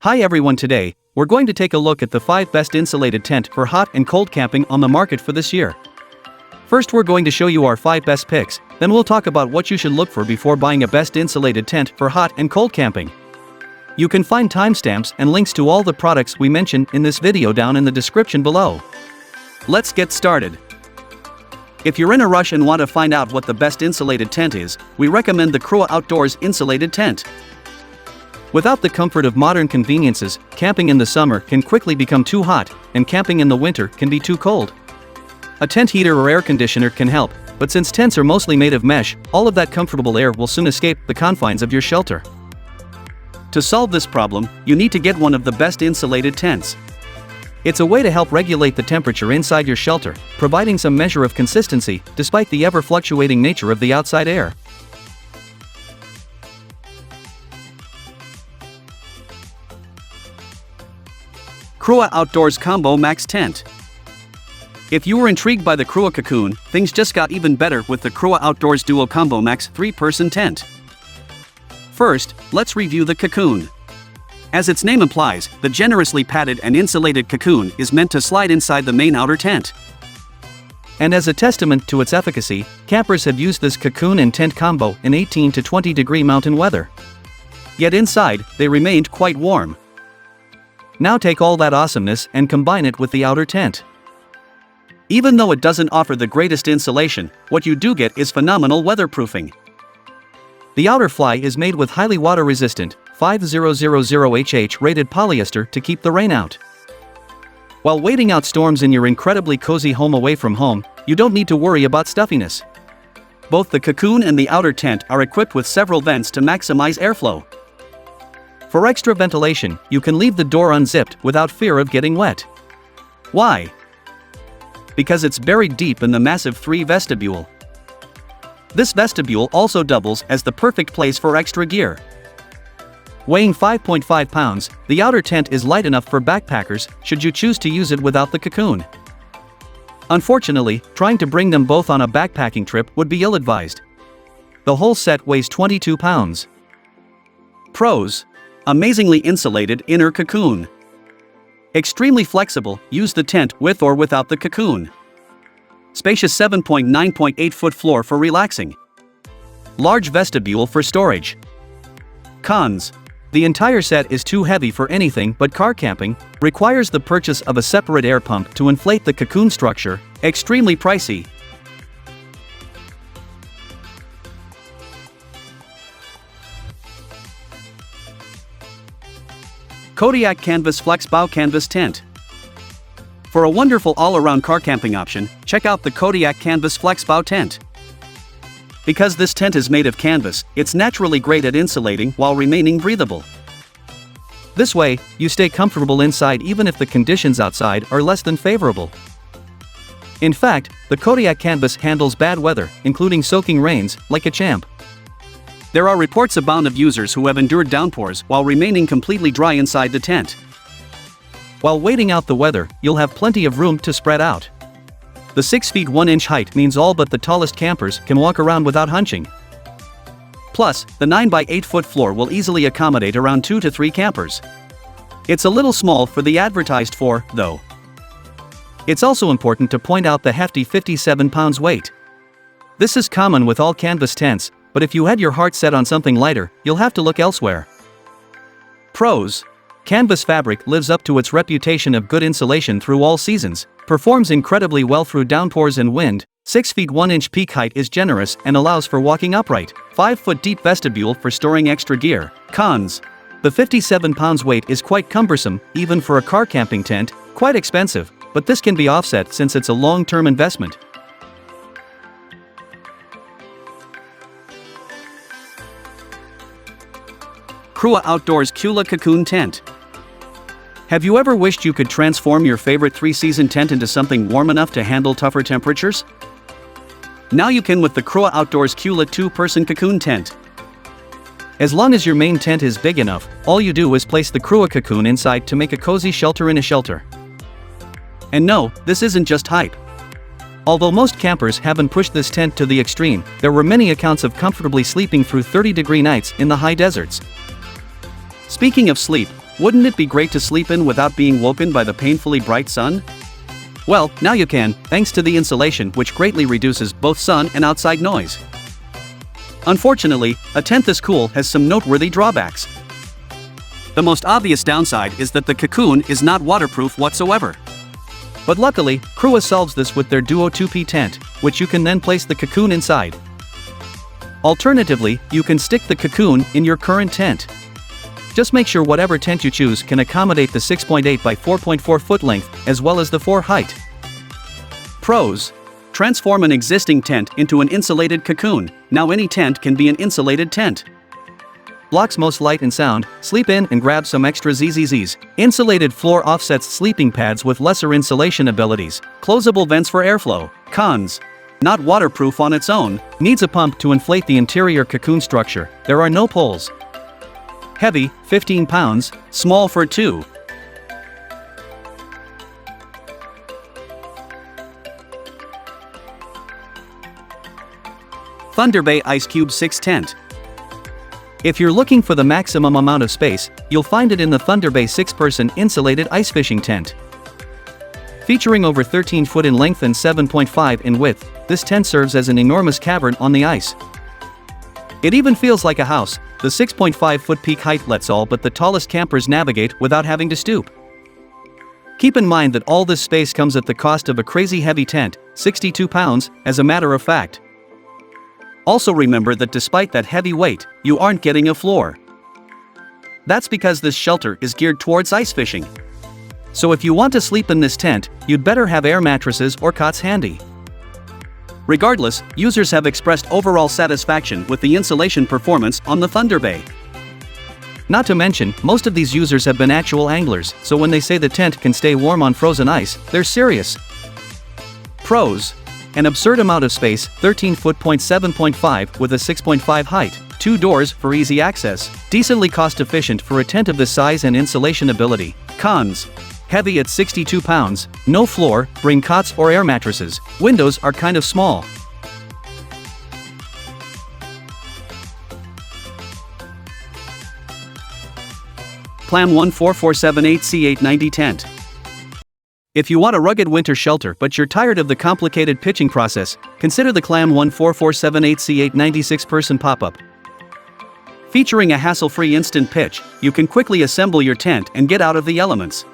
Hi everyone, today, we're going to take a look at the 5 best insulated tent for hot and cold camping on the market for this year. First, we're going to show you our 5 best picks, then we'll talk about what you should look for before buying a best insulated tent for hot and cold camping. You can find timestamps and links to all the products we mention in this video down in the description below. Let's get started. If you're in a rush and want to find out what the best insulated tent is, we recommend the Crua Outdoors Insulated Tent. Without the comfort of modern conveniences, camping in the summer can quickly become too hot, and camping in the winter can be too cold. A tent heater or air conditioner can help, but since tents are mostly made of mesh, all of that comfortable air will soon escape the confines of your shelter. To solve this problem, you need to get one of the best insulated tents. It's a way to help regulate the temperature inside your shelter, providing some measure of consistency despite the ever-fluctuating nature of the outside air. Crua Outdoors Combo Max Tent. If you were intrigued by the Crua Cocoon, things just got even better with the Crua Outdoors Duo Combo Max 3-person tent. First, let's review the cocoon. As its name implies, the generously padded and insulated cocoon is meant to slide inside the main outer tent. And as a testament to its efficacy, campers have used this cocoon and tent combo in 18 to 20 degree mountain weather. Yet inside, they remained quite warm. Now take all that awesomeness and combine it with the outer tent. Even though it doesn't offer the greatest insulation, what you do get is phenomenal weatherproofing. The outer fly is made with highly water-resistant, 5000HH rated polyester to keep the rain out. While waiting out storms in your incredibly cozy home away from home, you don't need to worry about stuffiness. Both the cocoon and the outer tent are equipped with several vents to maximize airflow. For extra ventilation, you can leave the door unzipped without fear of getting wet. Why? Because it's buried deep in the massive 3 vestibule. This vestibule also doubles as the perfect place for extra gear. Weighing 5.5 pounds, the outer tent is light enough for backpackers should you choose to use it without the cocoon. Unfortunately, trying to bring them both on a backpacking trip would be ill-advised. The whole set weighs 22 pounds. Pros: amazingly insulated inner cocoon. Extremely flexible, use the tent with or without the cocoon. Spacious 7.9.8 foot floor for relaxing. Large vestibule for storage. Cons: the entire set is too heavy for anything but car camping, requires the purchase of a separate air pump to inflate the cocoon structure, extremely pricey. Kodiak Canvas Flex Bow Canvas Tent. For a wonderful all-around car camping option, check out the Kodiak Canvas Flex Bow Tent. Because this tent is made of canvas, it's naturally great at insulating while remaining breathable. This way, you stay comfortable inside even if the conditions outside are less than favorable. In fact, the Kodiak Canvas handles bad weather, including soaking rains, like a champ. There are reports abound of users who have endured downpours while remaining completely dry inside the tent. While waiting out the weather, you'll have plenty of room to spread out. The 6 feet 1 inch height means all but the tallest campers can walk around without hunching. Plus, the 9 by 8 foot floor will easily accommodate around 2 to 3 campers. It's a little small for the advertised 4, though. It's also important to point out the hefty 57 pounds weight. This is common with all canvas tents, but if you had your heart set on something lighter, you'll have to look elsewhere. Pros: canvas fabric lives up to its reputation of good insulation through all seasons, performs incredibly well through downpours and wind, 6 feet 1 inch peak height is generous and allows for walking upright, 5 foot deep vestibule for storing extra gear. Cons: the 57 pounds weight is quite cumbersome, even for a car camping tent, quite expensive, but this can be offset since it's a long-term investment. Crua Outdoors Cula Cocoon Tent. Have you ever wished you could transform your favorite 3-season tent into something warm enough to handle tougher temperatures? Now you can with the Crua Outdoors Cula 2-person cocoon tent. As long as your main tent is big enough, all you do is place the Crua cocoon inside to make a cozy shelter in a shelter. And no, this isn't just hype. Although most campers haven't pushed this tent to the extreme, there were many accounts of comfortably sleeping through 30-degree nights in the high deserts. Speaking of sleep, Wouldn't it be great to sleep in without being woken by the painfully bright sun? Well, now you can, thanks to the insulation, which greatly reduces both sun and outside noise. Unfortunately, a tent this cool has some noteworthy drawbacks. The most obvious downside is that the cocoon is not waterproof whatsoever. But luckily, Crua solves this with their Duo 2P tent, which you can then place the cocoon inside. Alternatively, you can stick the cocoon in your current tent. Just make sure whatever tent you choose can accommodate the 6.8 by 4.4 foot length, as well as the 4 height. Pros: transform an existing tent into an insulated cocoon. Now any tent can be an insulated tent. Blocks most light and sound. Sleep in and grab some extra ZZZs. Insulated floor offsets sleeping pads with lesser insulation abilities. Closable vents for airflow. Cons: not waterproof on its own. Needs a pump to inflate the interior cocoon structure. There are no poles. Heavy, 15 pounds, small for 2. Thunder Bay Ice Cube 6 Tent. If you're looking for the maximum amount of space, you'll find it in the Thunder Bay 6-person insulated ice fishing tent. Featuring over 13 foot in length and 7.5 in width, this tent serves as an enormous cavern on the ice. It even feels like a house. The 6.5 foot peak height lets all but the tallest campers navigate without having to stoop. Keep in mind that all this space comes at the cost of a crazy heavy tent, 62 pounds, as a matter of fact. Also remember that despite that heavy weight, you aren't getting a floor. That's because this shelter is geared towards ice fishing. So if you want to sleep in this tent, you'd better have air mattresses or cots handy. Regardless, users have expressed overall satisfaction with the insulation performance on the Thunder Bay. Not to mention, most of these users have been actual anglers, so when they say the tent can stay warm on frozen ice, they're serious. Pros: an absurd amount of space, 13 foot .7.5 with a 6.5 height, 2 doors for easy access, decently cost efficient for a tent of this size and insulation ability. Cons: heavy at 62 pounds, no floor, bring cots or air mattresses, windows are kind of small. Clam 14478 C890 Tent. If you want a rugged winter shelter but you're tired of the complicated pitching process, consider the Clam 14478 C890 6-person pop-up. Featuring a hassle-free instant pitch, you can quickly assemble your tent and get out of the elements.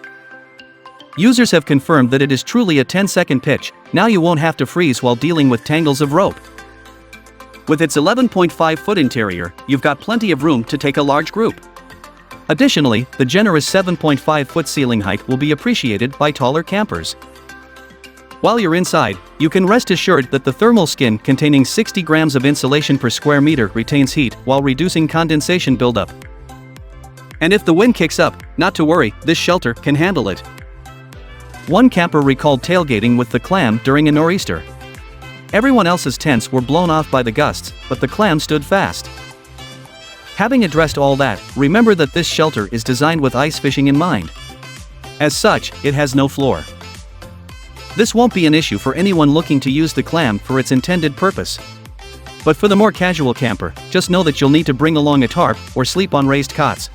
Users have confirmed that it is truly a 10-second pitch. Now you won't have to freeze while dealing with tangles of rope. With its 11.5 foot interior, you've got plenty of room to take a large group. Additionally, the generous 7.5 foot ceiling height will be appreciated by taller campers. While you're inside, you can rest assured that the thermal skin containing 60 grams of insulation per square meter retains heat while reducing condensation buildup. And if the wind kicks up, not to worry, this shelter can handle it. One camper recalled tailgating with the Clam during a nor'easter. Everyone else's tents were blown off by the gusts, but the Clam stood fast. Having addressed all that, remember that this shelter is designed with ice fishing in mind. As such, it has no floor. This won't be an issue for anyone looking to use the Clam for its intended purpose. But for the more casual camper, just know that you'll need to bring along a tarp or sleep on raised cots.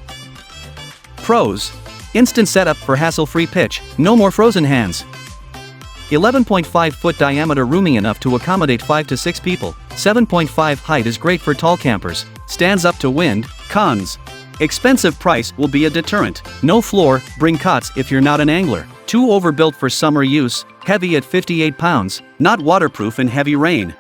Pros: instant setup for hassle-free pitch, no more frozen hands. 11.5 foot diameter, roomy enough to accommodate 5 to 6 people. 7.5 height is great for tall campers. Stands up to wind. Cons: expensive price will be a deterrent. No floor, bring cots if you're not an angler. Too overbuilt for summer use. Heavy at 58 pounds, not waterproof in heavy rain.